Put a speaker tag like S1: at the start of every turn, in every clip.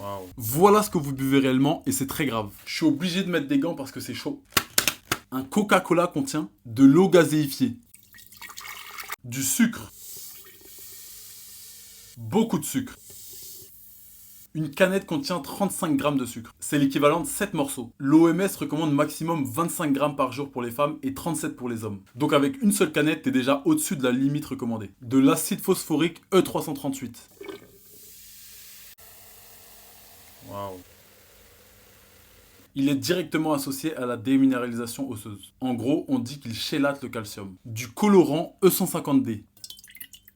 S1: Waouh.
S2: Voilà ce que vous buvez réellement et c'est très grave. Je suis obligé de mettre des gants parce que c'est chaud. Un Coca-Cola contient de l'eau gazéifiée, du sucre, beaucoup de sucre. Une canette contient 35 grammes de sucre. C'est l'équivalent de 7 morceaux. L'OMS recommande maximum 25 grammes par jour pour les femmes et 37 pour les hommes. Donc avec une seule canette, t'es déjà au-dessus de la limite recommandée. De l'acide phosphorique E338.
S1: Waouh.
S2: Il est directement associé à la déminéralisation osseuse. En gros, on dit qu'il chélate le calcium. Du colorant E150D.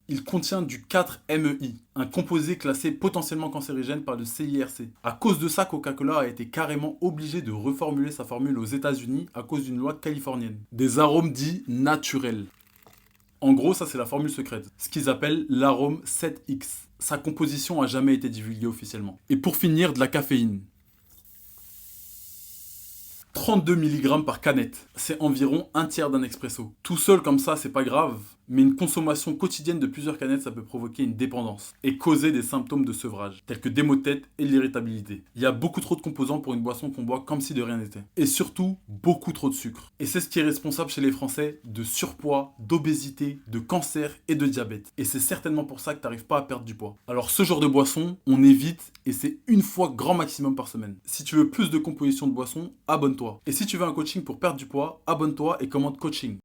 S2: Il contient du 4-MeI, un composé classé potentiellement cancérigène par le CIRC. À cause de ça, Coca-Cola a été carrément obligé de reformuler sa formule aux États-Unis à cause d'une loi californienne. Des arômes dits naturels. En gros, ça c'est la formule secrète, ce qu'ils appellent l'arôme 7X. Sa composition a jamais été divulguée officiellement. Et pour finir, de la caféine. 32 mg par canette, c'est environ un tiers d'un expresso. Tout seul comme ça, c'est pas grave, mais une consommation quotidienne de plusieurs canettes, ça peut provoquer une dépendance et causer des symptômes de sevrage, tels que des maux de tête et de l'irritabilité. Il y a beaucoup trop de composants pour une boisson qu'on boit comme si de rien n'était. Et surtout, beaucoup trop de sucre. Et c'est ce qui est responsable chez les Français de surpoids, d'obésité, de cancer et de diabète. Et c'est certainement pour ça que t'arrives pas à perdre du poids. Alors ce genre de boisson, on évite et c'est une fois grand maximum par semaine. Si tu veux plus de composition de boisson, abonne-toi. Et si tu veux un coaching pour perdre du poids, abonne-toi et commande coaching.